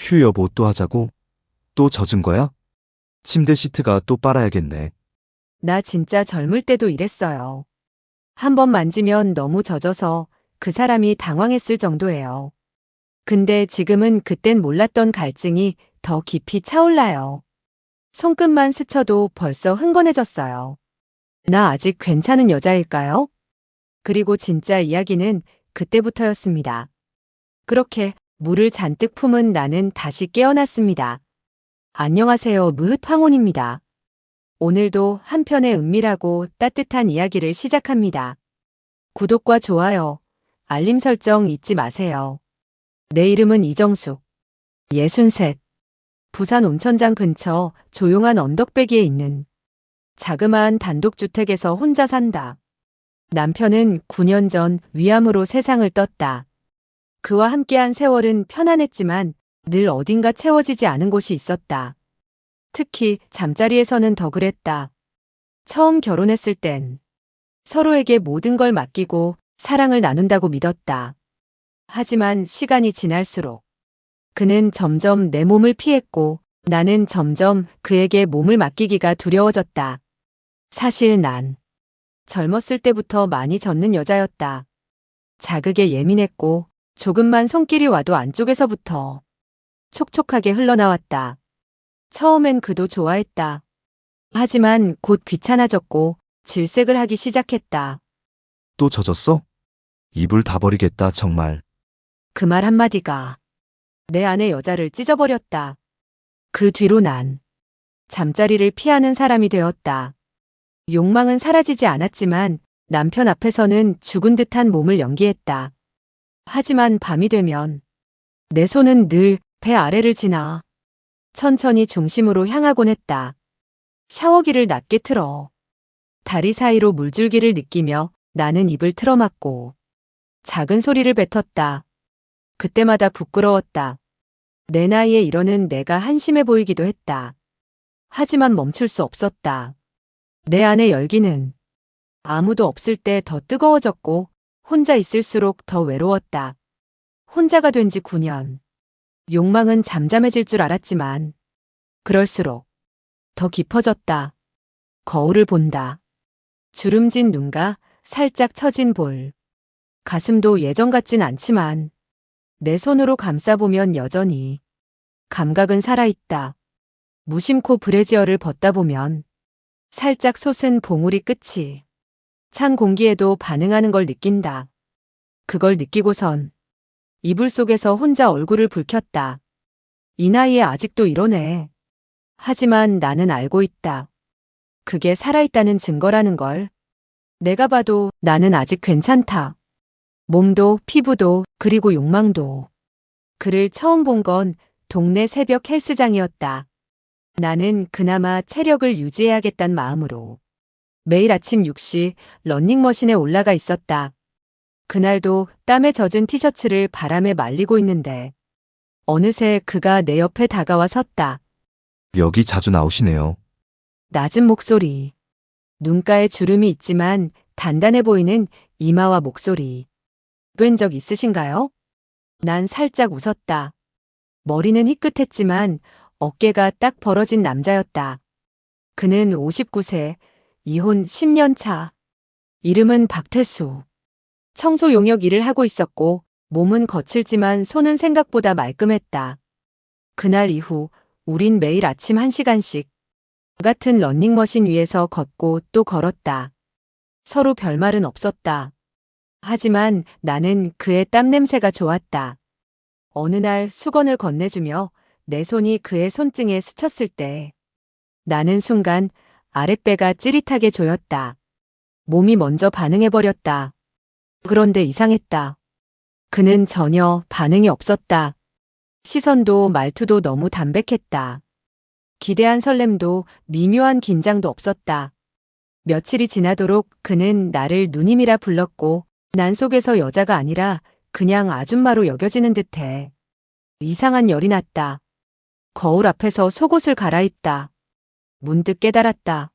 휴 여보 또 하자고? 또 젖은 거야? 침대 시트가 또 빨아야겠네. 나 진짜 젊을 때도 이랬어요. 한 번 만지면 너무 젖어서 그 사람이 당황했을 정도예요. 근데 지금은 그땐 몰랐던 갈증이 더 깊이 차올라요. 손끝만 스쳐도 벌써 흥건해졌어요. 나 아직 괜찮은 여자일까요? 그리고 진짜 이야기는 그때부터였습니다. 그렇게 물을 잔뜩 품은 나는 다시 깨어났습니다. 안녕하세요, 무흐 황혼입니다. 오늘도 한편의 은밀하고 따뜻한 이야기를 시작합니다. 구독과 좋아요, 알림 설정 잊지 마세요. 내 이름은 이정숙. 63. 부산 온천장 근처 조용한 언덕배기에 있는 자그마한 단독주택에서 혼자 산다. 남편은 9년 전 위암으로 세상을 떴다. 그와 함께한 세월은 편안했지만 늘 어딘가 채워지지 않은 곳이 있었다. 특히 잠자리에서는 더 그랬다. 처음 결혼했을 땐 서로에게 모든 걸 맡기고 사랑을 나눈다고 믿었다. 하지만 시간이 지날수록 그는 점점 내 몸을 피했고 나는 점점 그에게 몸을 맡기기가 두려워졌다. 사실 난 젊었을 때부터 많이 젖는 여자였다. 자극에 예민했고 조금만 손길이 와도 안쪽에서부터 촉촉하게 흘러나왔다. 처음엔 그도 좋아했다. 하지만 곧 귀찮아졌고 질색을 하기 시작했다. 또 젖었어? 이불 다 버리겠다 정말. 그 말 한마디가 내 안의 여자를 찢어버렸다. 그 뒤로 난 잠자리를 피하는 사람이 되었다. 욕망은 사라지지 않았지만 남편 앞에서는 죽은 듯한 몸을 연기했다. 하지만 밤이 되면 내 손은 늘 배 아래를 지나 천천히 중심으로 향하곤 했다. 샤워기를 낮게 틀어 다리 사이로 물줄기를 느끼며 나는 입을 틀어막고 작은 소리를 뱉었다. 그때마다 부끄러웠다. 내 나이에 이러는 내가 한심해 보이기도 했다. 하지만 멈출 수 없었다. 내 안의 열기는 아무도 없을 때 더 뜨거워졌고 혼자 있을수록 더 외로웠다. 혼자가 된 지 9년. 욕망은 잠잠해질 줄 알았지만 그럴수록 더 깊어졌다. 거울을 본다. 주름진 눈과 살짝 처진 볼. 가슴도 예전 같진 않지만 내 손으로 감싸보면 여전히 감각은 살아있다. 무심코 브래지어를 벗다 보면 살짝 솟은 봉우리 끝이 찬 공기에도 반응하는 걸 느낀다. 그걸 느끼고선 이불 속에서 혼자 얼굴을 붉혔다. 이 나이에 아직도 이러네. 하지만 나는 알고 있다. 그게 살아있다는 증거라는 걸. 내가 봐도 나는 아직 괜찮다. 몸도 피부도 그리고 욕망도. 그를 처음 본 건 동네 새벽 헬스장이었다. 나는 그나마 체력을 유지해야겠단 마음으로 매일 아침 6시 러닝머신에 올라가 있었다. 그날도 땀에 젖은 티셔츠를 바람에 말리고 있는데 어느새 그가 내 옆에 다가와 섰다. 여기 자주 나오시네요. 낮은 목소리. 눈가에 주름이 있지만 단단해 보이는 이마와 목소리. 뵌 적 있으신가요? 난 살짝 웃었다. 머리는 희끗했지만 어깨가 딱 벌어진 남자였다. 그는 59세, 이혼 10년 차. 이름은 박태수. 청소 용역 일을 하고 있었고 몸은 거칠지만 손은 생각보다 말끔했다. 그날 이후 우린 매일 아침 1시간씩 같은 러닝머신 위에서 걷고 또 걸었다. 서로 별말은 없었다. 하지만 나는 그의 땀 냄새가 좋았다. 어느 날 수건을 건네주며 내 손이 그의 손등에 스쳤을 때 나는 순간 아랫배가 찌릿하게 조였다. 몸이 먼저 반응해버렸다. 그런데 이상했다. 그는 전혀 반응이 없었다. 시선도 말투도 너무 담백했다. 기대한 설렘도 미묘한 긴장도 없었다. 며칠이 지나도록 그는 나를 누님이라 불렀고 난 속에서 여자가 아니라 그냥 아줌마로 여겨지는 듯해. 이상한 열이 났다. 거울 앞에서 속옷을 갈아입다. 문득 깨달았다.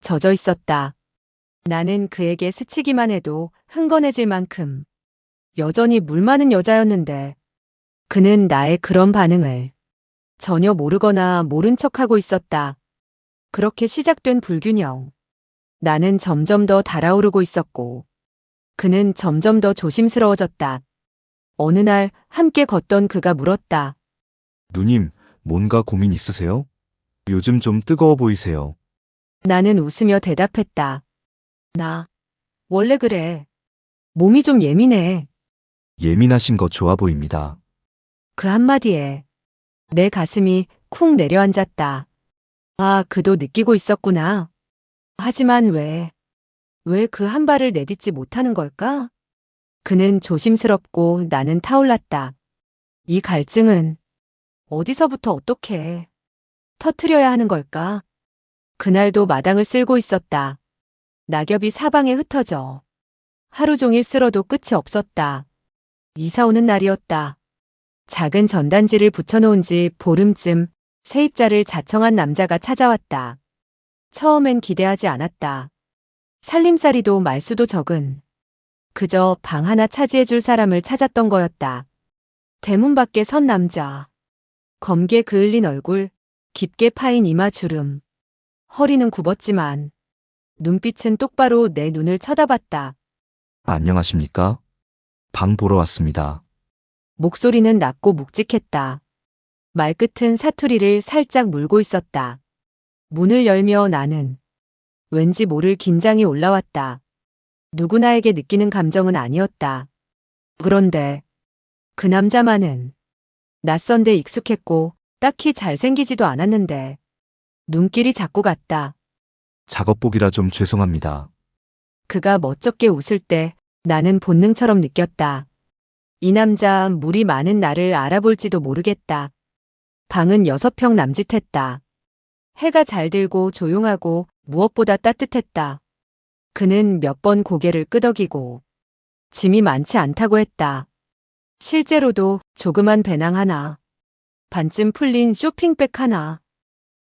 젖어 있었다. 나는 그에게 스치기만 해도 흥건해질 만큼 여전히 물 많은 여자였는데 그는 나의 그런 반응을 전혀 모르거나 모른 척하고 있었다. 그렇게 시작된 불균형. 나는 점점 더 달아오르고 있었고, 그는 점점 더 조심스러워졌다. 어느 날 함께 걷던 그가 물었다. 누님, 뭔가 고민 있으세요? 요즘 좀 뜨거워 보이세요. 나는 웃으며 대답했다. 나, 원래 그래. 몸이 좀 예민해. 예민하신 거 좋아 보입니다. 그 한마디에 내 가슴이 쿵 내려앉았다. 아, 그도 느끼고 있었구나. 하지만 왜 그 한 발을 내딛지 못하는 걸까? 그는 조심스럽고 나는 타올랐다. 이 갈증은 어디서부터 어떻게 터트려야 하는 걸까? 그날도 마당을 쓸고 있었다. 낙엽이 사방에 흩어져. 하루 종일 쓸어도 끝이 없었다. 이사 오는 날이었다. 작은 전단지를 붙여놓은 지 보름쯤 세입자를 자청한 남자가 찾아왔다. 처음엔 기대하지 않았다. 살림살이도 말수도 적은 그저 방 하나 차지해줄 사람을 찾았던 거였다. 대문 밖에 선 남자. 검게 그을린 얼굴, 깊게 파인 이마 주름. 허리는 굽었지만 눈빛은 똑바로 내 눈을 쳐다봤다. 안녕하십니까? 방 보러 왔습니다. 목소리는 낮고 묵직했다. 말끝은 사투리를 살짝 물고 있었다. 문을 열며 나는 왠지 모를 긴장이 올라왔다. 누구나에게 느끼는 감정은 아니었다. 그런데 그 남자만은 낯선데 익숙했고 딱히 잘생기지도 않았는데 눈길이 자꾸 갔다. 작업복이라 좀 죄송합니다. 그가 멋쩍게 웃을 때 나는 본능처럼 느꼈다. 이 남자 물이 많은 나를 알아볼지도 모르겠다. 방은 6평 남짓했다. 해가 잘 들고 조용하고 무엇보다 따뜻했다. 그는 몇 번 고개를 끄덕이고 짐이 많지 않다고 했다. 실제로도 조그만 배낭 하나, 반쯤 풀린 쇼핑백 하나.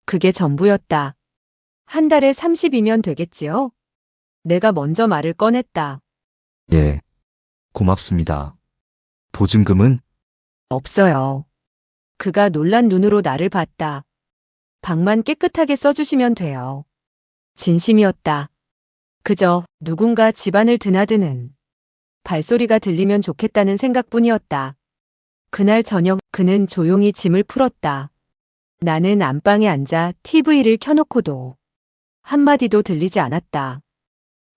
그게 전부였다. 한 달에 30이면 되겠지요? 내가 먼저 말을 꺼냈다. 예. 고맙습니다. 보증금은? 없어요. 그가 놀란 눈으로 나를 봤다. 방만 깨끗하게 써주시면 돼요. 진심이었다. 그저 누군가 집안을 드나드는 발소리가 들리면 좋겠다는 생각뿐이었다. 그날 저녁 그는 조용히 짐을 풀었다. 나는 안방에 앉아 TV를 켜놓고도 한마디도 들리지 않았다.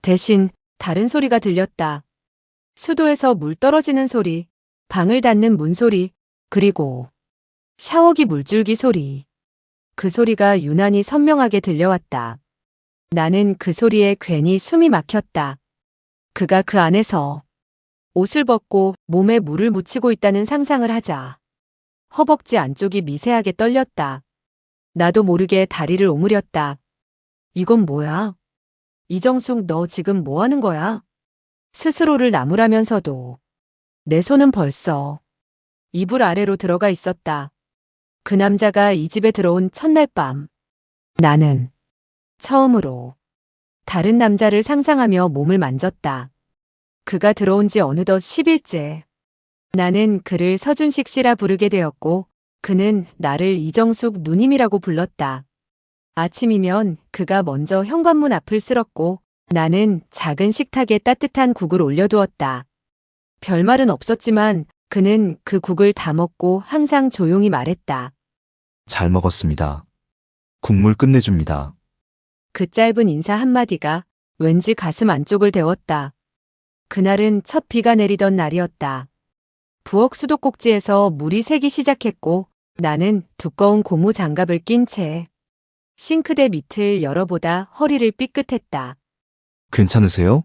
대신 다른 소리가 들렸다. 수도에서 물 떨어지는 소리, 방을 닫는 문소리, 그리고 샤워기 물줄기 소리. 그 소리가 유난히 선명하게 들려왔다. 나는 그 소리에 괜히 숨이 막혔다. 그가 그 안에서 옷을 벗고 몸에 물을 묻히고 있다는 상상을 하자. 허벅지 안쪽이 미세하게 떨렸다. 나도 모르게 다리를 오므렸다. 이건 뭐야? 이정숙, 너 지금 뭐 하는 거야? 스스로를 나무라면서도 내 손은 벌써 이불 아래로 들어가 있었다. 그 남자가 이 집에 들어온 첫날 밤, 나는 처음으로 다른 남자를 상상하며 몸을 만졌다. 그가 들어온 지 어느덧 10일째. 나는 그를 서준식 씨라 부르게 되었고 그는 나를 이정숙 누님이라고 불렀다. 아침이면 그가 먼저 현관문 앞을 쓸었고 나는 작은 식탁에 따뜻한 국을 올려두었다. 별말은 없었지만 그는 그 국을 다 먹고 항상 조용히 말했다. 잘 먹었습니다. 국물 끝내줍니다. 그 짧은 인사 한마디가 왠지 가슴 안쪽을 데웠다. 그날은 첫 비가 내리던 날이었다. 부엌 수도꼭지에서 물이 새기 시작했고 나는 두꺼운 고무 장갑을 낀 채 싱크대 밑을 열어보다 허리를 삐끗했다. 괜찮으세요?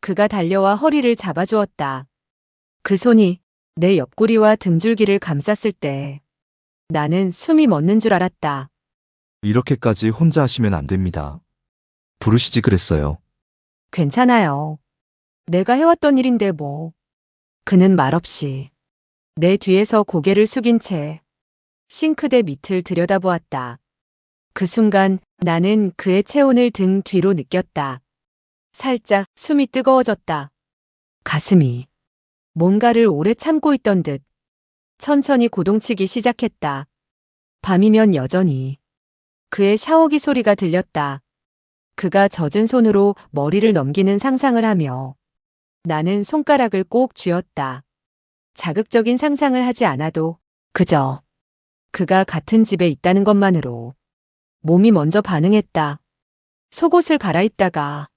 그가 달려와 허리를 잡아주었다. 그 손이 내 옆구리와 등줄기를 감쌌을 때 나는 숨이 멎는 줄 알았다. 이렇게까지 혼자 하시면 안 됩니다. 부르시지 그랬어요. 괜찮아요. 내가 해왔던 일인데 뭐. 그는 말없이 내 뒤에서 고개를 숙인 채 싱크대 밑을 들여다보았다. 그 순간 나는 그의 체온을 등 뒤로 느꼈다. 살짝 숨이 뜨거워졌다. 가슴이 뭔가를 오래 참고 있던 듯 천천히 고동치기 시작했다. 밤이면 여전히 그의 샤워기 소리가 들렸다. 그가 젖은 손으로 머리를 넘기는 상상을 하며 나는 손가락을 꼭 쥐었다. 자극적인 상상을 하지 않아도 그저 그가 같은 집에 있다는 것만으로 몸이 먼저 반응했다. 속옷을 갈아입다가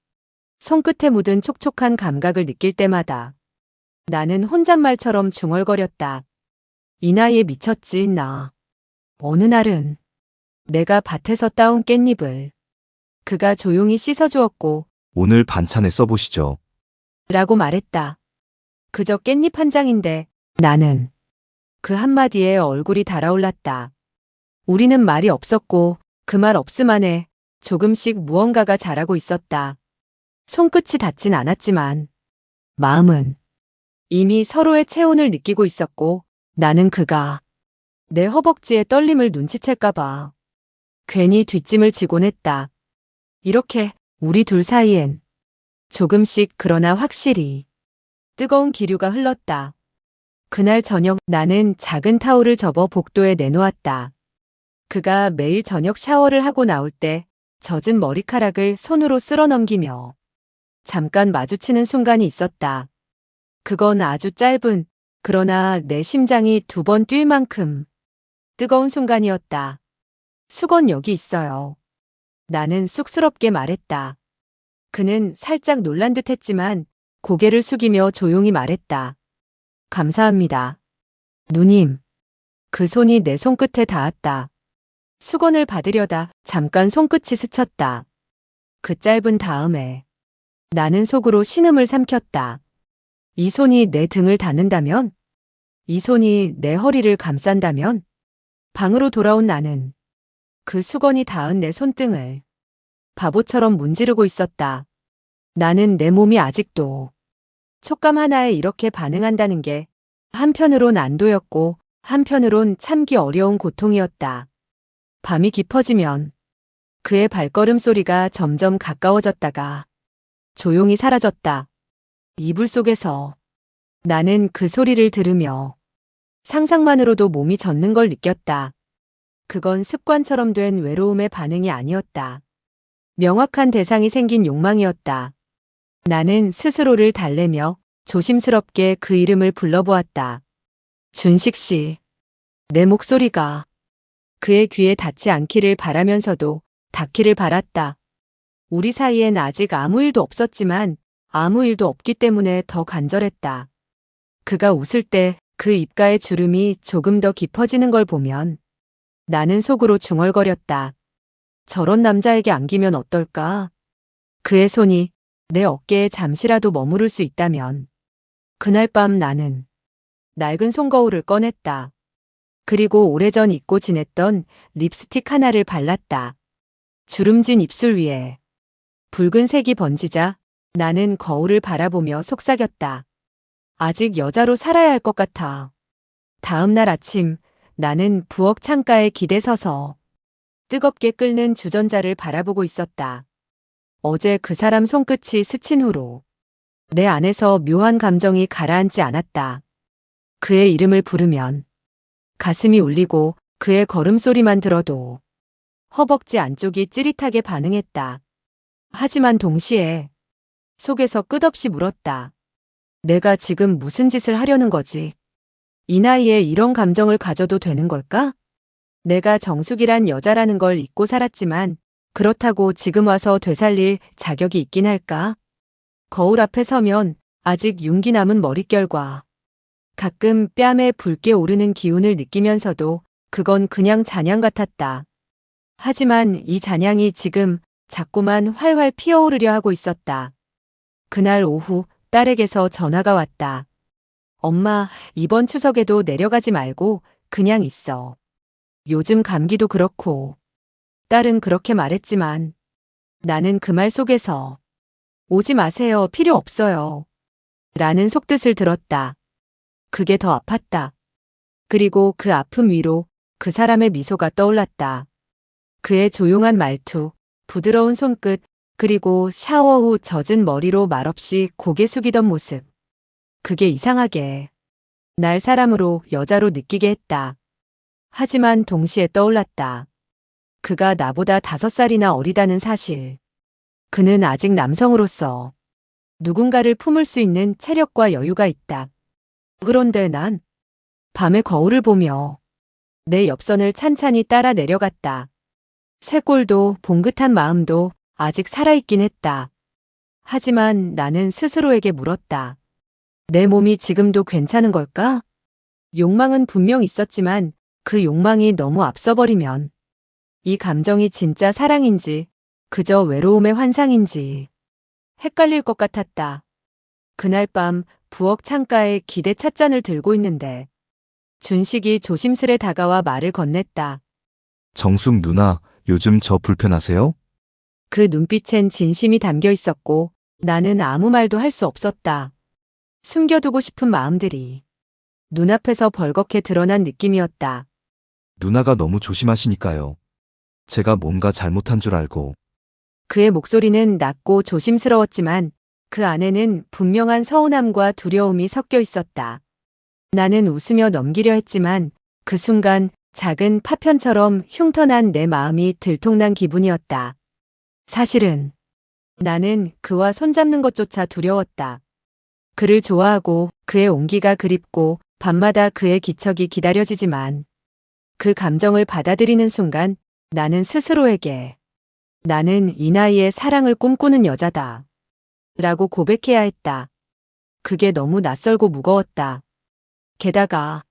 손끝에 묻은 촉촉한 감각을 느낄 때마다 나는 혼잣말처럼 중얼거렸다. 이 나이에 미쳤지, 나. 어느 날은 내가 밭에서 따온 깻잎을 그가 조용히 씻어주었고 오늘 반찬에 써보시죠. 라고 말했다. 그저 깻잎 한 장인데 나는 그 한마디에 얼굴이 달아올랐다. 우리는 말이 없었고 그 말 없음 안에 조금씩 무언가가 자라고 있었다. 손끝이 닿진 않았지만 마음은 이미 서로의 체온을 느끼고 있었고 나는 그가 내 허벅지의 떨림을 눈치챌까봐 괜히 뒷짐을 지곤 했다. 이렇게 우리 둘 사이엔 조금씩 그러나 확실히 뜨거운 기류가 흘렀다. 그날 저녁 나는 작은 타올을 접어 복도에 내놓았다. 그가 매일 저녁 샤워를 하고 나올 때 젖은 머리카락을 손으로 쓸어 넘기며 잠깐 마주치는 순간이 있었다. 그건 아주 짧은 그러나 내 심장이 2번 뛸 만큼 뜨거운 순간이었다. 수건 여기 있어요. 나는 쑥스럽게 말했다. 그는 살짝 놀란 듯 했지만 고개를 숙이며 조용히 말했다. 감사합니다. 누님. 그 손이 내 손끝에 닿았다. 수건을 받으려다 잠깐 손끝이 스쳤다. 그 짧은 다음에 나는 속으로 신음을 삼켰다. 이 손이 내 등을 닿는다면? 이 손이 내 허리를 감싼다면? 방으로 돌아온 나는 그 수건이 닿은 내 손등을 바보처럼 문지르고 있었다. 나는 내 몸이 아직도 촉감 하나에 이렇게 반응한다는 게 한편으론 안도였고 한편으론 참기 어려운 고통이었다. 밤이 깊어지면 그의 발걸음 소리가 점점 가까워졌다가 조용히 사라졌다. 이불 속에서 나는 그 소리를 들으며 상상만으로도 몸이 젖는 걸 느꼈다. 그건 습관처럼 된 외로움의 반응이 아니었다. 명확한 대상이 생긴 욕망이었다. 나는 스스로를 달래며 조심스럽게 그 이름을 불러보았다. 준식 씨. 내 목소리가 그의 귀에 닿지 않기를 바라면서도 닿기를 바랐다. 우리 사이엔 아직 아무 일도 없었지만 아무 일도 없기 때문에 더 간절했다. 그가 웃을 때 그 입가의 주름이 조금 더 깊어지는 걸 보면 나는 속으로 중얼거렸다. 저런 남자에게 안기면 어떨까? 그의 손이 내 어깨에 잠시라도 머무를 수 있다면. 그날 밤 나는 낡은 손거울을 꺼냈다. 그리고 오래전 잊고 지냈던 립스틱 하나를 발랐다. 주름진 입술 위에 붉은색이 번지자 나는 거울을 바라보며 속삭였다. 아직 여자로 살아야 할 것 같아. 다음 날 아침 나는 부엌 창가에 기대 서서 뜨겁게 끓는 주전자를 바라보고 있었다. 어제 그 사람 손끝이 스친 후로 내 안에서 묘한 감정이 가라앉지 않았다. 그의 이름을 부르면 가슴이 울리고 그의 걸음소리만 들어도 허벅지 안쪽이 찌릿하게 반응했다. 하지만 동시에 속에서 끝없이 물었다. 내가 지금 무슨 짓을 하려는 거지? 이 나이에 이런 감정을 가져도 되는 걸까? 내가 정숙이란 여자라는 걸 잊고 살았지만 그렇다고 지금 와서 되살릴 자격이 있긴 할까? 거울 앞에 서면 아직 윤기 남은 머릿결과 가끔 뺨에 붉게 오르는 기운을 느끼면서도 그건 그냥 잔향 같았다. 하지만 이 잔향이 지금 자꾸만 활활 피어오르려 하고 있었다. 그날 오후 딸에게서 전화가 왔다. 엄마, 이번 추석에도 내려가지 말고 그냥 있어. 요즘 감기도 그렇고. 딸은 그렇게 말했지만 나는 그 말 속에서 오지 마세요. 필요 없어요. 라는 속뜻을 들었다. 그게 더 아팠다. 그리고 그 아픔 위로 그 사람의 미소가 떠올랐다. 그의 조용한 말투, 부드러운 손끝, 그리고 샤워 후 젖은 머리로 말없이 고개 숙이던 모습. 그게 이상하게 날 사람으로 여자로 느끼게 했다. 하지만 동시에 떠올랐다. 그가 나보다 5살이나 어리다는 사실. 그는 아직 남성으로서 누군가를 품을 수 있는 체력과 여유가 있다. 그런데 난 밤에 거울을 보며 내 옆선을 찬찬히 따라 내려갔다. 쇄골도 봉긋한 마음도 아직 살아있긴 했다. 하지만 나는 스스로에게 물었다. 내 몸이 지금도 괜찮은 걸까? 욕망은 분명 있었지만 그 욕망이 너무 앞서버리면 이 감정이 진짜 사랑인지 그저 외로움의 환상인지 헷갈릴 것 같았다. 그날 밤 부엌 창가에 기대 찻잔을 들고 있는데 준식이 조심스레 다가와 말을 건넸다. 정숙 누나, 요즘 저 불편하세요? 그 눈빛엔 진심이 담겨 있었고 나는 아무 말도 할 수 없었다. 숨겨두고 싶은 마음들이 눈앞에서 벌겋게 드러난 느낌이었다. 누나가 너무 조심하시니까요. 제가 뭔가 잘못한 줄 알고. 그의 목소리는 낮고 조심스러웠지만 그 안에는 분명한 서운함과 두려움이 섞여 있었다. 나는 웃으며 넘기려 했지만 그 순간 작은 파편처럼 흉터난 내 마음이 들통난 기분이었다. 사실은 나는 그와 손잡는 것조차 두려웠다. 그를 좋아하고 그의 온기가 그립고 밤마다 그의 기척이 기다려지지만 그 감정을 받아들이는 순간 나는 스스로에게 나는 이 나이에 사랑을 꿈꾸는 여자다. 라고 고백해야 했다. 그게 너무 낯설고 무거웠다. 게다가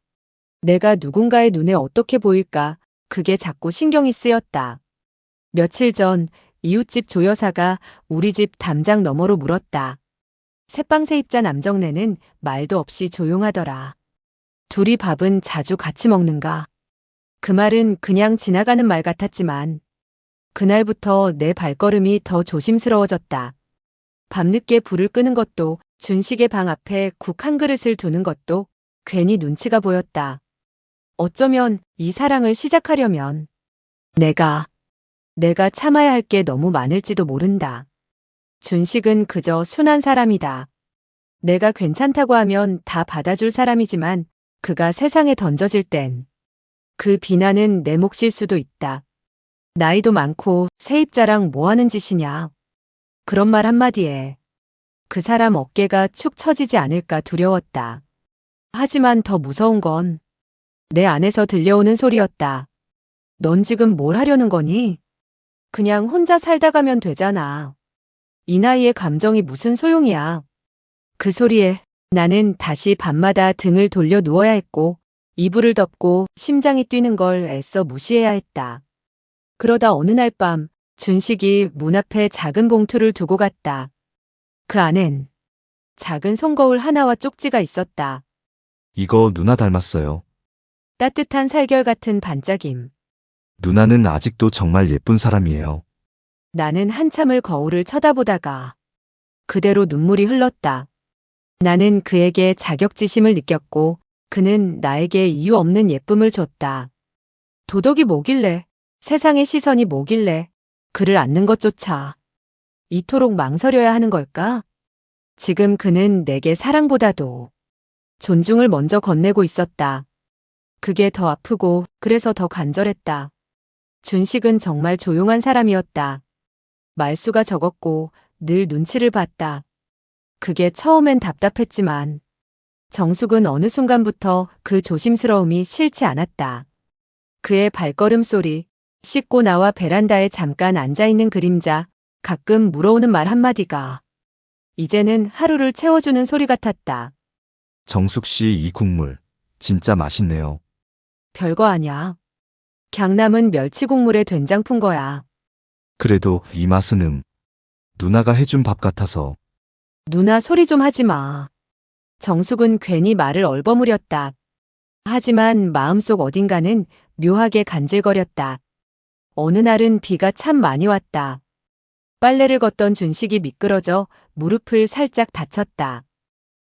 내가 누군가의 눈에 어떻게 보일까 그게 자꾸 신경이 쓰였다. 며칠 전 이웃집 조 여사가 우리 집 담장 너머로 물었다. 새빵새 입자 남정네는 말도 없이 조용하더라. 둘이 밥은 자주 같이 먹는가? 그 말은 그냥 지나가는 말 같았지만 그날부터 내 발걸음이 더 조심스러워졌다. 밤늦게 불을 끄는 것도 준식의 방 앞에 국 한 그릇을 두는 것도 괜히 눈치가 보였다. 어쩌면 이 사랑을 시작하려면 내가 참아야 할 게 너무 많을지도 모른다. 준식은 그저 순한 사람이다. 내가 괜찮다고 하면 다 받아줄 사람이지만 그가 세상에 던져질 땐 그 비난은 내 몫일 수도 있다. 나이도 많고 세입자랑 뭐 하는 짓이냐. 그런 말 한마디에 그 사람 어깨가 축 처지지 않을까 두려웠다. 하지만 더 무서운 건 내 안에서 들려오는 소리였다. 넌 지금 뭘 하려는 거니? 그냥 혼자 살다 가면 되잖아. 이 나이에 감정이 무슨 소용이야. 그 소리에 나는 다시 밤마다 등을 돌려 누워야 했고 이불을 덮고 심장이 뛰는 걸 애써 무시해야 했다. 그러다 어느 날 밤 준식이 문 앞에 작은 봉투를 두고 갔다. 그 안엔 작은 손거울 하나와 쪽지가 있었다. 이거 누나 닮았어요. 따뜻한 살결 같은 반짝임. 누나는 아직도 정말 예쁜 사람이에요. 나는 한참을 거울을 쳐다보다가 그대로 눈물이 흘렀다. 나는 그에게 자격지심을 느꼈고 그는 나에게 이유 없는 예쁨을 줬다. 도덕이 뭐길래, 세상의 시선이 뭐길래 그를 안는 것조차 이토록 망설여야 하는 걸까? 지금 그는 내게 사랑보다도 존중을 먼저 건네고 있었다. 그게 더 아프고 그래서 더 간절했다. 준식은 정말 조용한 사람이었다. 말수가 적었고 늘 눈치를 봤다. 그게 처음엔 답답했지만 정숙은 어느 순간부터 그 조심스러움이 싫지 않았다. 그의 발걸음 소리, 씻고 나와 베란다에 잠깐 앉아있는 그림자, 가끔 물어오는 말 한마디가 이제는 하루를 채워주는 소리 같았다. 정숙 씨 이 국물 진짜 맛있네요. 별거 아냐. 강남은 멸치 국물에 된장 푼 거야. 그래도 이 맛은 누나가 해준 밥 같아서. 누나 소리 좀 하지 마. 정숙은 괜히 말을 얼버무렸다. 하지만 마음속 어딘가는 묘하게 간질거렸다. 어느 날은 비가 참 많이 왔다. 빨래를 걷던 준식이 미끄러져 무릎을 살짝 다쳤다.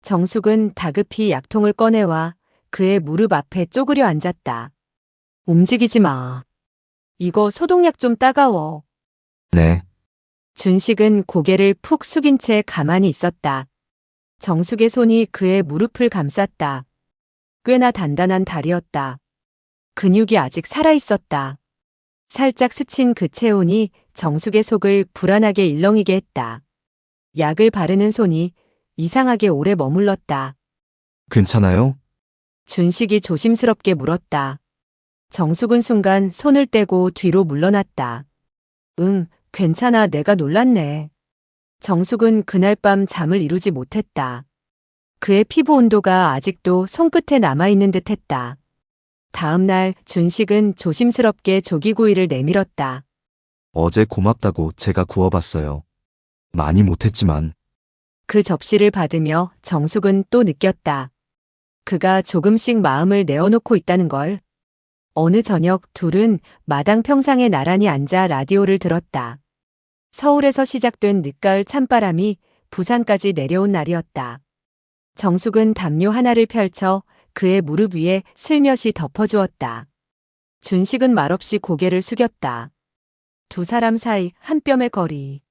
정숙은 다급히 약통을 꺼내와 그의 무릎 앞에 쪼그려 앉았다. 움직이지 마. 이거 소독약 좀 따가워. 네. 준식은 고개를 푹 숙인 채 가만히 있었다. 정숙의 손이 그의 무릎을 감쌌다. 꽤나 단단한 다리였다. 근육이 아직 살아있었다. 살짝 스친 그 체온이 정숙의 속을 불안하게 일렁이게 했다. 약을 바르는 손이 이상하게 오래 머물렀다. 괜찮아요? 준식이 조심스럽게 물었다. 정숙은 순간 손을 떼고 뒤로 물러났다. 응, 괜찮아. 내가 놀랐네. 정숙은 그날 밤 잠을 이루지 못했다. 그의 피부 온도가 아직도 손끝에 남아있는 듯 했다. 다음 날 준식은 조심스럽게 조기구이를 내밀었다. 어제 고맙다고 제가 구워봤어요. 많이 못했지만 그 접시를 받으며 정숙은 또 느꼈다. 그가 조금씩 마음을 내어놓고 있다는 걸. 어느 저녁 둘은 마당 평상에 나란히 앉아 라디오를 들었다. 서울에서 시작된 늦가을 찬바람이 부산까지 내려온 날이었다. 정숙은 담요 하나를 펼쳐 그의 무릎 위에 슬며시 덮어주었다. 준식은 말없이 고개를 숙였다. 두 사람 사이 한 뼘의 거리.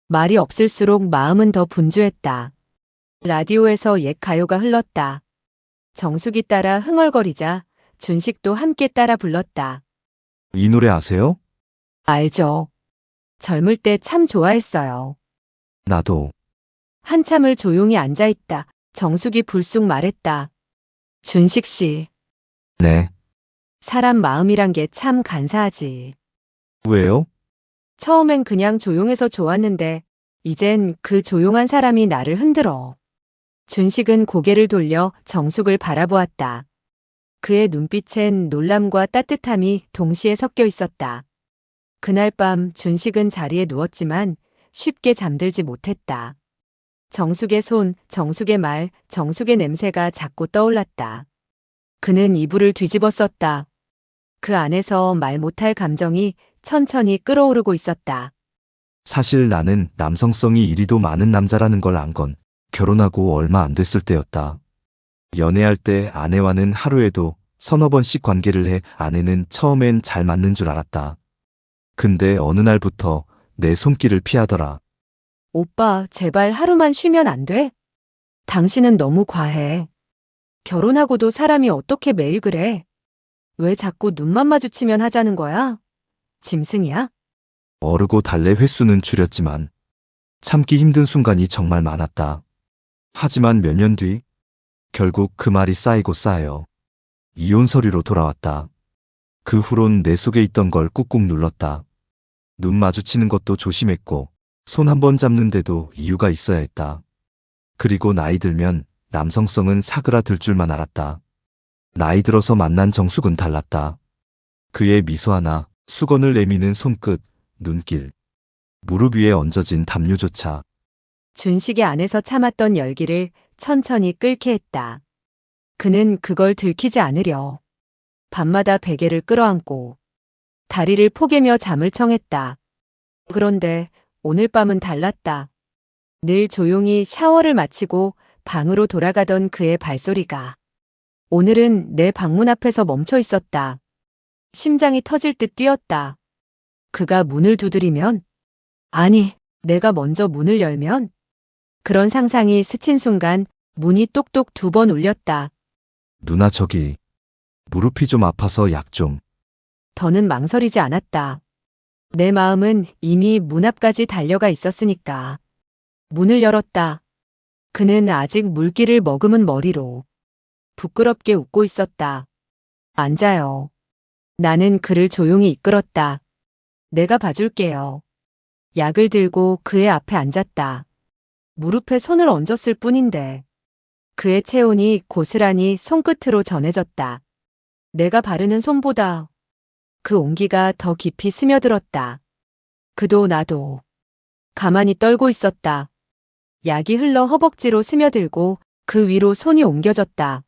말이 없을수록 마음은 더 분주했다. 라디오에서 옛 가요가 흘렀다. 정숙이 따라 흥얼거리자 준식도 함께 따라 불렀다. 이 노래 아세요? 알죠. 젊을 때 참 좋아했어요. 나도. 한참을 조용히 앉아있다. 정숙이 불쑥 말했다. 준식 씨, 네. 사람 마음이란 게 참 간사하지. 왜요? 처음엔 그냥 조용해서 좋았는데 이젠 그 조용한 사람이 나를 흔들어. 준식은 고개를 돌려 정숙을 바라보았다. 그의 눈빛엔 놀람과 따뜻함이 동시에 섞여 있었다. 그날 밤 준식은 자리에 누웠지만 쉽게 잠들지 못했다. 정숙의 손, 정숙의 말, 정숙의 냄새가 자꾸 떠올랐다. 그는 이불을 뒤집어 썼다. 그 안에서 말 못할 감정이 천천히 끓어오르고 있었다. 사실 나는 남성성이 이리도 많은 남자라는 걸 안 건 결혼하고 얼마 안 됐을 때였다. 연애할 때 아내와는 하루에도 서너 번씩 관계를 해 아내는 처음엔 잘 맞는 줄 알았다. 근데 어느 날부터 내 손길을 피하더라. 오빠, 제발 하루만 쉬면 안 돼? 당신은 너무 과해. 결혼하고도 사람이 어떻게 매일 그래? 왜 자꾸 눈만 마주치면 하자는 거야? 짐승이야? 어르고 달래 횟수는 줄였지만 참기 힘든 순간이 정말 많았다. 하지만 몇 년 뒤 결국 그 말이 쌓이고 쌓여 이혼 서류로 돌아왔다. 그 후론 내 속에 있던 걸 꾹꾹 눌렀다. 눈 마주치는 것도 조심했고 손 한 번 잡는데도 이유가 있어야 했다. 그리고 나이 들면 남성성은 사그라들 줄만 알았다. 나이 들어서 만난 정숙은 달랐다. 그의 미소 하나, 수건을 내미는 손끝, 눈길, 무릎 위에 얹어진 담요조차 준식의 안에서 참았던 열기를 천천히 끓게 했다. 그는 그걸 들키지 않으려 밤마다 베개를 끌어안고 다리를 포개며 잠을 청했다. 그런데 오늘 밤은 달랐다. 늘 조용히 샤워를 마치고 방으로 돌아가던 그의 발소리가 오늘은 내 방문 앞에서 멈춰 있었다. 심장이 터질 듯 뛰었다. 그가 문을 두드리면, 아니, 내가 먼저 문을 열면, 그런 상상이 스친 순간 문이 똑똑 두 번 울렸다. 누나 저기 무릎이 좀 아파서 약 좀. 더는 망설이지 않았다. 내 마음은 이미 문 앞까지 달려가 있었으니까. 문을 열었다. 그는 아직 물기를 머금은 머리로 부끄럽게 웃고 있었다. 앉아요. 나는 그를 조용히 이끌었다. 내가 봐줄게요. 약을 들고 그의 앞에 앉았다. 무릎에 손을 얹었을 뿐인데 그의 체온이 고스란히 손끝으로 전해졌다. 내가 바르는 손보다 그 온기가 더 깊이 스며들었다. 그도 나도 가만히 떨고 있었다. 약이 흘러 허벅지로 스며들고 그 위로 손이 옮겨졌다.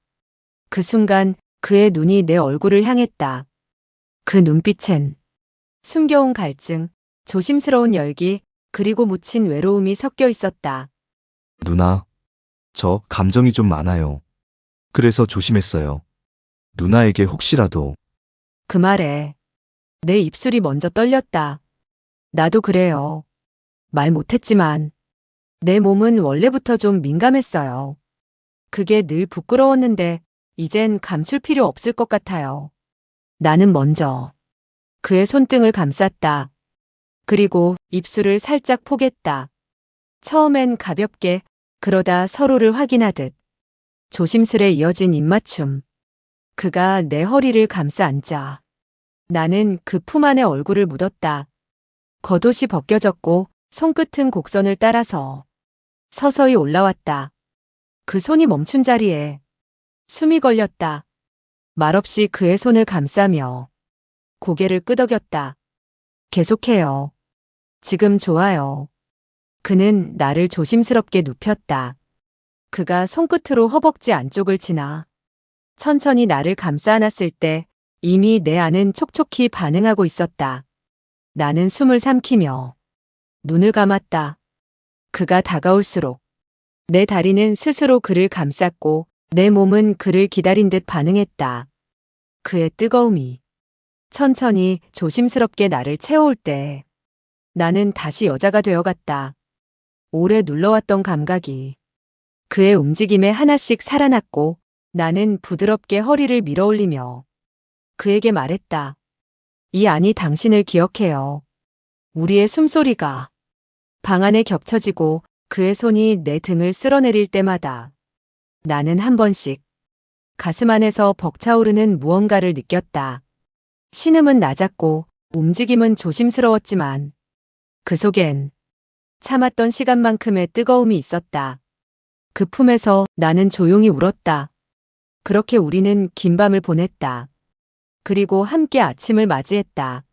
그 순간 그의 눈이 내 얼굴을 향했다. 그 눈빛엔 숨겨온 갈증, 조심스러운 열기, 그리고 묻힌 외로움이 섞여 있었다. 누나, 저 감정이 좀 많아요. 그래서 조심했어요. 누나에게 혹시라도 그 말에 내 입술이 먼저 떨렸다. 나도 그래요. 말 못했지만 내 몸은 원래부터 좀 민감했어요. 그게 늘 부끄러웠는데 이젠 감출 필요 없을 것 같아요. 나는 먼저 그의 손등을 감쌌다. 그리고 입술을 살짝 포겠다. 처음엔 가볍게, 그러다 서로를 확인하듯 조심스레 이어진 입맞춤. 그가 내 허리를 감싸 앉자. 나는 그 품 안에 얼굴을 묻었다. 겉옷이 벗겨졌고 손끝은 곡선을 따라서 서서히 올라왔다. 그 손이 멈춘 자리에 숨이 걸렸다. 말없이 그의 손을 감싸며 고개를 끄덕였다. 계속해요. 지금 좋아요. 그는 나를 조심스럽게 눕혔다. 그가 손끝으로 허벅지 안쪽을 지나 천천히 나를 감싸 안았을 때 이미 내 안은 촉촉히 반응하고 있었다. 나는 숨을 삼키며 눈을 감았다. 그가 다가올수록 내 다리는 스스로 그를 감쌌고 내 몸은 그를 기다린 듯 반응했다. 그의 뜨거움이 천천히 조심스럽게 나를 채워올 때 나는 다시 여자가 되어갔다. 오래 눌러왔던 감각이 그의 움직임에 하나씩 살아났고 나는 부드럽게 허리를 밀어올리며 그에게 말했다. 이 안이 당신을 기억해요. 우리의 숨소리가 방 안에 겹쳐지고 그의 손이 내 등을 쓸어내릴 때마다 나는 한 번씩 가슴 안에서 벅차오르는 무언가를 느꼈다. 신음은 낮았고 움직임은 조심스러웠지만 그 속엔 참았던 시간만큼의 뜨거움이 있었다. 그 품에서 나는 조용히 울었다. 그렇게 우리는 긴 밤을 보냈다. 그리고 함께 아침을 맞이했다.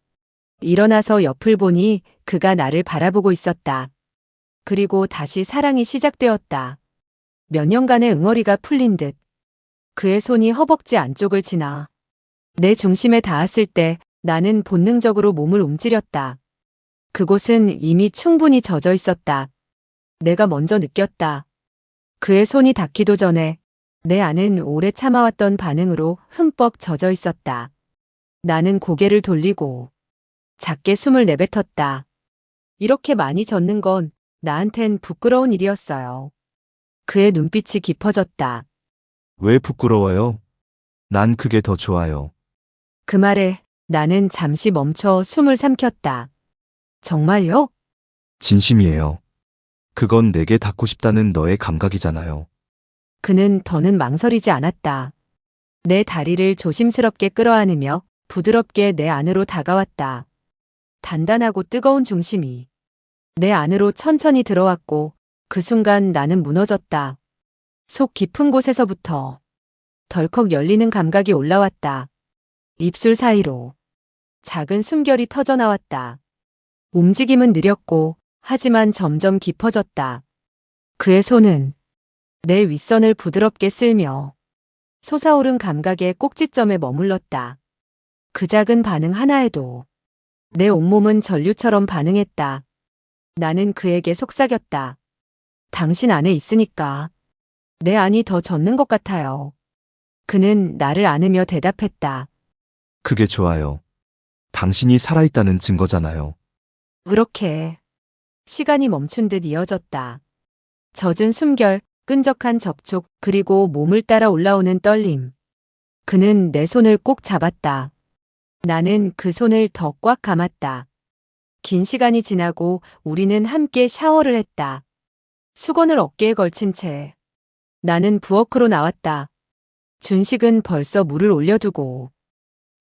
일어나서 옆을 보니 그가 나를 바라보고 있었다. 그리고 다시 사랑이 시작되었다. 몇 년간의 응어리가 풀린 듯 그의 손이 허벅지 안쪽을 지나 내 중심에 닿았을 때 나는 본능적으로 몸을 움츠렸다. 그곳은 이미 충분히 젖어 있었다. 내가 먼저 느꼈다. 그의 손이 닿기도 전에 내 안은 오래 참아왔던 반응으로 흠뻑 젖어 있었다. 나는 고개를 돌리고 작게 숨을 내뱉었다. 이렇게 많이 젖는 건 나한텐 부끄러운 일이었어요. 그의 눈빛이 깊어졌다. 왜 부끄러워요? 난 그게 더 좋아요. 그 말에 나는 잠시 멈춰 숨을 삼켰다. 정말요? 진심이에요. 그건 내게 닿고 싶다는 너의 감각이잖아요. 그는 더는 망설이지 않았다. 내 다리를 조심스럽게 끌어안으며 부드럽게 내 안으로 다가왔다. 단단하고 뜨거운 중심이 내 안으로 천천히 들어왔고 그 순간 나는 무너졌다. 속 깊은 곳에서부터 덜컥 열리는 감각이 올라왔다. 입술 사이로 작은 숨결이 터져나왔다. 움직임은 느렸고 하지만 점점 깊어졌다. 그의 손은 내 윗선을 부드럽게 쓸며 솟아오른 감각의 꼭지점에 머물렀다. 그 작은 반응 하나에도 내 온몸은 전류처럼 반응했다. 나는 그에게 속삭였다. 당신 안에 있으니까 내 안이 더 젖는 것 같아요. 그는 나를 안으며 대답했다. 그게 좋아요. 당신이 살아있다는 증거잖아요. 그렇게 시간이 멈춘 듯 이어졌다. 젖은 숨결, 끈적한 접촉, 그리고 몸을 따라 올라오는 떨림. 그는 내 손을 꼭 잡았다. 나는 그 손을 더 꽉 감았다. 긴 시간이 지나고 우리는 함께 샤워를 했다. 수건을 어깨에 걸친 채 나는 부엌으로 나왔다. 준식은 벌써 물을 올려두고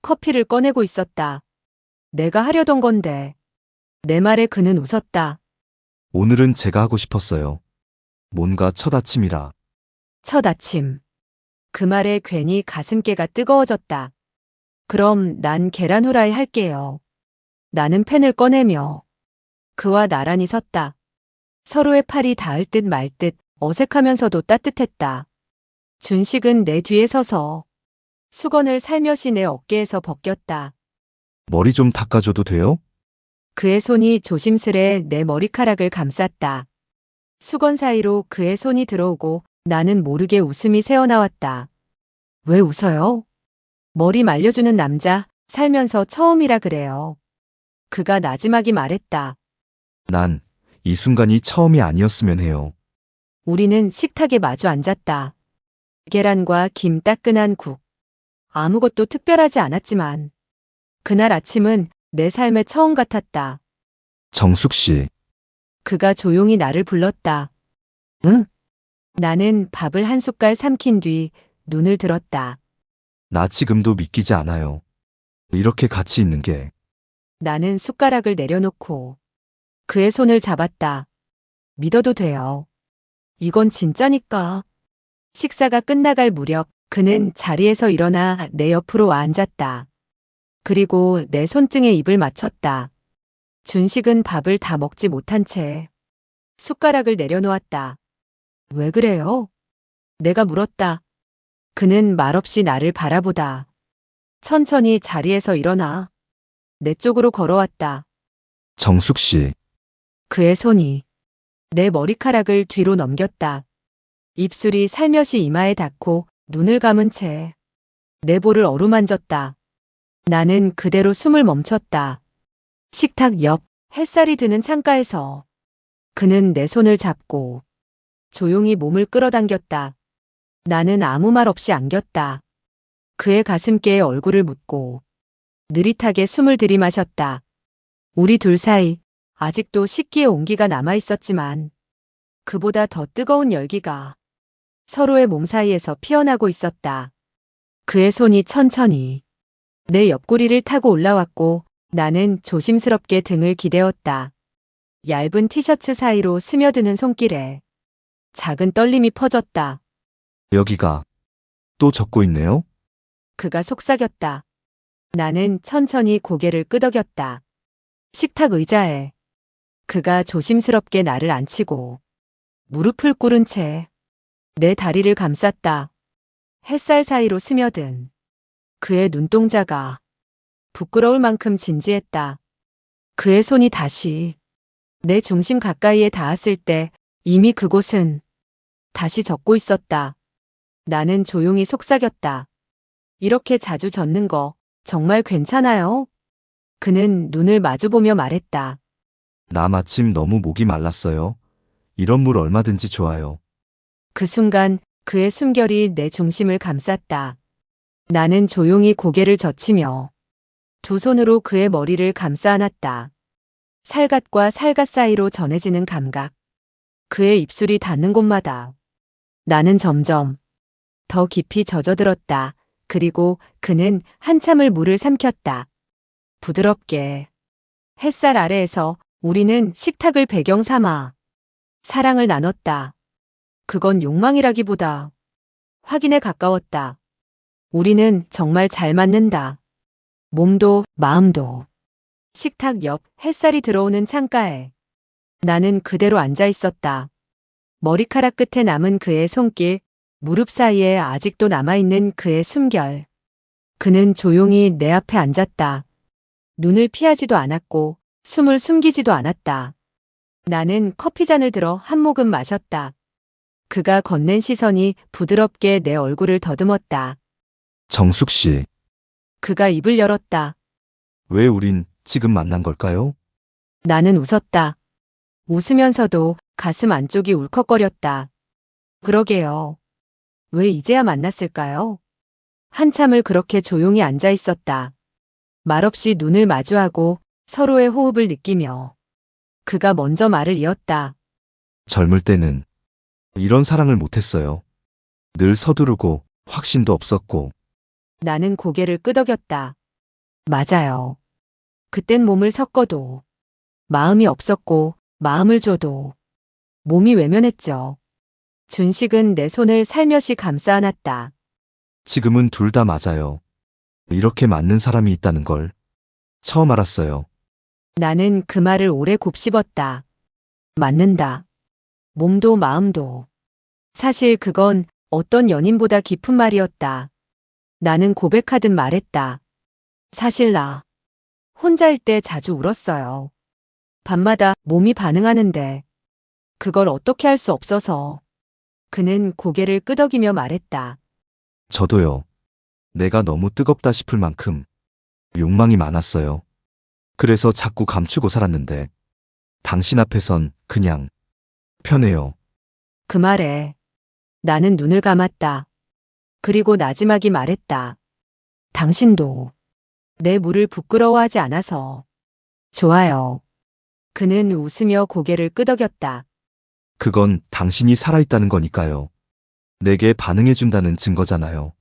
커피를 꺼내고 있었다. 내가 하려던 건데. 내 말에 그는 웃었다. 오늘은 제가 하고 싶었어요. 뭔가 첫 아침이라. 첫 아침. 그 말에 괜히 가슴께가 뜨거워졌다. 그럼 난 계란 후라이 할게요. 나는 펜을 꺼내며 그와 나란히 섰다. 서로의 팔이 닿을 듯 말 듯 어색하면서도 따뜻했다. 준식은 내 뒤에 서서 수건을 살며시 내 어깨에서 벗겼다. 머리 좀 닦아줘도 돼요? 그의 손이 조심스레 내 머리카락을 감쌌다. 수건 사이로 그의 손이 들어오고 나는 모르게 웃음이 새어나왔다. 왜 웃어요? 머리 말려주는 남자 살면서 처음이라 그래요. 그가 나지막이 말했다. 난 이 순간이 처음이 아니었으면 해요. 우리는 식탁에 마주 앉았다. 계란과 김 따끈한 국. 아무것도 특별하지 않았지만 그날 아침은 내 삶의 처음 같았다. 정숙 씨, 그가 조용히 나를 불렀다. 응? 나는 밥을 한 숟갈 삼킨 뒤 눈을 들었다. 나 지금도 믿기지 않아요. 이렇게 같이 있는 게 나는 숟가락을 내려놓고 그의 손을 잡았다. 믿어도 돼요. 이건 진짜니까. 식사가 끝나갈 무렵 그는 자리에서 일어나 내 옆으로 와 앉았다. 그리고 내 손등에 입을 맞췄다. 준식은 밥을 다 먹지 못한 채 숟가락을 내려놓았다. 왜 그래요? 내가 물었다. 그는 말없이 나를 바라보다. 천천히 자리에서 일어나 내 쪽으로 걸어왔다. 정숙 씨, 그의 손이 내 머리카락을 뒤로 넘겼다. 입술이 살며시 이마에 닿고 눈을 감은 채 내 볼을 어루만졌다. 나는 그대로 숨을 멈췄다. 식탁 옆 햇살이 드는 창가에서 그는 내 손을 잡고 조용히 몸을 끌어당겼다. 나는 아무 말 없이 안겼다. 그의 가슴께에 얼굴을 묻고 느릿하게 숨을 들이마셨다. 우리 둘 사이 아직도 식기의 온기가 남아 있었지만 그보다 더 뜨거운 열기가 서로의 몸 사이에서 피어나고 있었다. 그의 손이 천천히 내 옆구리를 타고 올라왔고 나는 조심스럽게 등을 기대었다. 얇은 티셔츠 사이로 스며드는 손길에 작은 떨림이 퍼졌다. 여기가 또 젖고 있네요? 그가 속삭였다. 나는 천천히 고개를 끄덕였다. 식탁 의자에 그가 조심스럽게 나를 앉히고 무릎을 꿇은 채 내 다리를 감쌌다. 햇살 사이로 스며든 그의 눈동자가 부끄러울 만큼 진지했다. 그의 손이 다시 내 중심 가까이에 닿았을 때 이미 그곳은 다시 젖고 있었다. 나는 조용히 속삭였다. 이렇게 자주 젖는 거 정말 괜찮아요? 그는 눈을 마주보며 말했다. 나 마침 너무 목이 말랐어요. 이런 물 얼마든지 좋아요. 그 순간 그의 숨결이 내 중심을 감쌌다. 나는 조용히 고개를 젖히며 두 손으로 그의 머리를 감싸 안았다. 살갗과 살갗 사이로 전해지는 감각. 그의 입술이 닿는 곳마다 나는 점점 더 깊이 젖어들었다. 그리고 그는 한참을 물을 삼켰다. 부드럽게 햇살 아래에서 우리는 식탁을 배경 삼아 사랑을 나눴다. 그건 욕망이라기보다 확인에 가까웠다. 우리는 정말 잘 맞는다. 몸도 마음도. 식탁 옆 햇살이 들어오는 창가에 나는 그대로 앉아 있었다. 머리카락 끝에 남은 그의 손길, 무릎 사이에 아직도 남아있는 그의 숨결. 그는 조용히 내 앞에 앉았다. 눈을 피하지도 않았고 숨을 숨기지도 않았다. 나는 커피잔을 들어 한 모금 마셨다. 그가 건넨 시선이 부드럽게 내 얼굴을 더듬었다. 정숙 씨, 그가 입을 열었다. 왜 우린 지금 만난 걸까요? 나는 웃었다. 웃으면서도 가슴 안쪽이 울컥거렸다. 그러게요. 왜 이제야 만났을까요? 한참을 그렇게 조용히 앉아 있었다. 말없이 눈을 마주하고 서로의 호흡을 느끼며 그가 먼저 말을 이었다. 젊을 때는 이런 사랑을 못했어요. 늘 서두르고 확신도 없었고 나는 고개를 끄덕였다. 맞아요. 그땐 몸을 섞어도 마음이 없었고 마음을 줘도 몸이 외면했죠. 준식은 내 손을 살며시 감싸 안았다. 지금은 둘 다 맞아요. 이렇게 맞는 사람이 있다는 걸 처음 알았어요. 나는 그 말을 오래 곱씹었다. 맞는다. 몸도 마음도. 사실 그건 어떤 연인보다 깊은 말이었다. 나는 고백하듯 말했다. 사실 나 혼자일 때 자주 울었어요. 밤마다 몸이 반응하는데 그걸 어떻게 할 수 없어서. 그는 고개를 끄덕이며 말했다. 저도요. 내가 너무 뜨겁다 싶을 만큼 욕망이 많았어요. 그래서 자꾸 감추고 살았는데 당신 앞에선 그냥 편해요. 그 말에 나는 눈을 감았다. 그리고 나지막이 말했다. 당신도 내 물을 부끄러워하지 않아서. 좋아요. 그는 웃으며 고개를 끄덕였다. 그건 당신이 살아있다는 거니까요. 내게 반응해준다는 증거잖아요.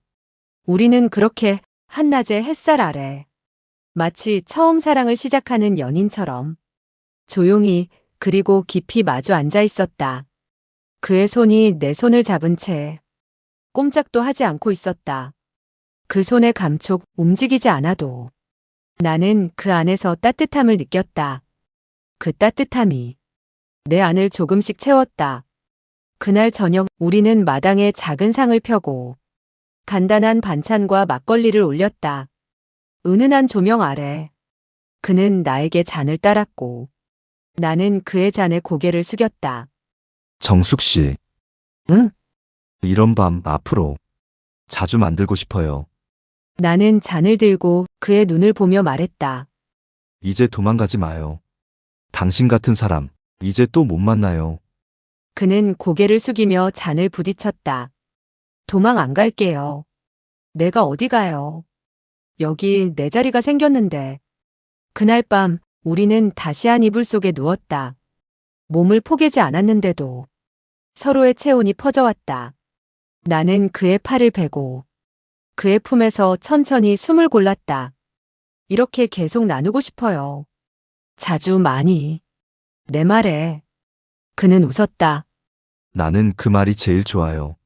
우리는 그렇게 한낮의 햇살 아래 마치 처음 사랑을 시작하는 연인처럼 조용히 그리고 깊이 마주 앉아 있었다. 그의 손이 내 손을 잡은 채 꼼짝도 하지 않고 있었다. 그 손의 감촉 움직이지 않아도 나는 그 안에서 따뜻함을 느꼈다. 그 따뜻함이 내 안을 조금씩 채웠다. 그날 저녁 우리는 마당에 작은 상을 펴고 간단한 반찬과 막걸리를 올렸다. 은은한 조명 아래 그는 나에게 잔을 따랐고 나는 그의 잔에 고개를 숙였다. 정숙 씨, 응? 이런 밤 앞으로 자주 만들고 싶어요. 나는 잔을 들고 그의 눈을 보며 말했다. 이제 도망가지 마요. 당신 같은 사람, 이제 또 못 만나요. 그는 고개를 숙이며 잔을 부딪혔다. 도망 안 갈게요. 내가 어디 가요? 여기 내 자리가 생겼는데. 그날 밤 우리는 다시 한 이불 속에 누웠다. 몸을 포개지 않았는데도 서로의 체온이 퍼져왔다. 나는 그의 팔을 베고 그의 품에서 천천히 숨을 골랐다. 이렇게 계속 나누고 싶어요. 자주 많이. 내 말에. 그는 웃었다. 나는 그 말이 제일 좋아요.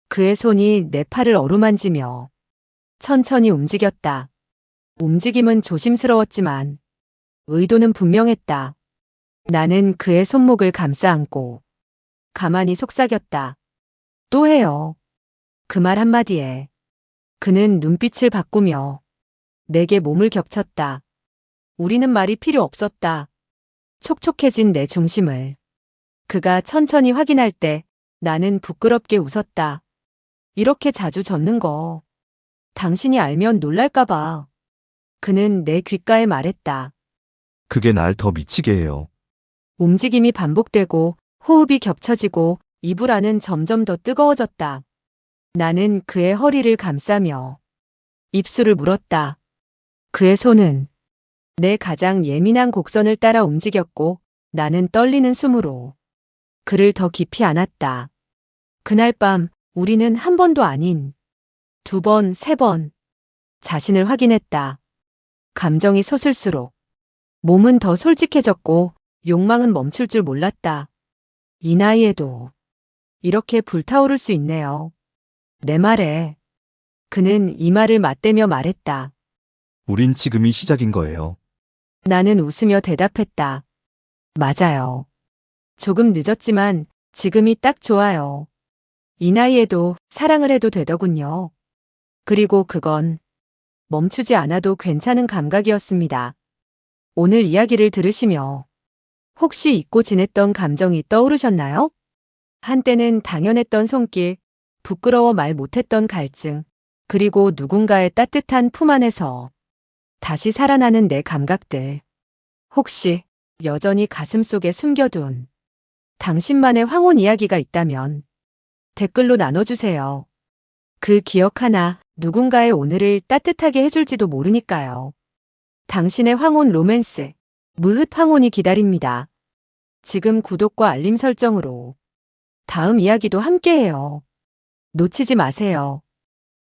그의 손이 내 팔을 어루만지며 천천히 움직였다. 움직임은 조심스러웠지만 의도는 분명했다. 나는 그의 손목을 감싸 안고 가만히 속삭였다. 또 해요. 그 말 한마디에 그는 눈빛을 바꾸며 내게 몸을 겹쳤다. 우리는 말이 필요 없었다. 촉촉해진 내 중심을 그가 천천히 확인할 때 나는 부끄럽게 웃었다. 이렇게 자주 젖는 거 당신이 알면 놀랄까봐. 그는 내 귓가에 말했다. 그게 날 더 미치게 해요. 움직임이 반복되고 호흡이 겹쳐지고 이불 안은 점점 더 뜨거워졌다. 나는 그의 허리를 감싸며 입술을 물었다. 그의 손은 내 가장 예민한 곡선을 따라 움직였고 나는 떨리는 숨으로 그를 더 깊이 안았다. 그날 밤 우리는 한 번도 아닌 두 번, 세 번 자신을 확인했다. 감정이 솟을수록 몸은 더 솔직해졌고 욕망은 멈출 줄 몰랐다. 이 나이에도 이렇게 불타오를 수 있네요. 내 말에 그는 이마를 맞대며 말했다. 우린 지금이 시작인 거예요. 나는 웃으며 대답했다. 맞아요. 조금 늦었지만 지금이 딱 좋아요. 이 나이에도 사랑을 해도 되더군요. 그리고 그건 멈추지 않아도 괜찮은 감각이었습니다. 오늘 이야기를 들으시며 혹시 잊고 지냈던 감정이 떠오르셨나요? 한때는 당연했던 손길, 부끄러워 말 못했던 갈증, 그리고 누군가의 따뜻한 품 안에서 다시 살아나는 내 감각들. 혹시 여전히 가슴속에 숨겨둔 당신만의 황혼 이야기가 있다면 댓글로 나눠주세요. 그 기억 하나 누군가의 오늘을 따뜻하게 해줄지도 모르니까요. 당신의 황혼 로맨스, 무릇 황혼이 기다립니다. 지금 구독과 알림 설정으로 다음 이야기도 함께해요. 놓치지 마세요.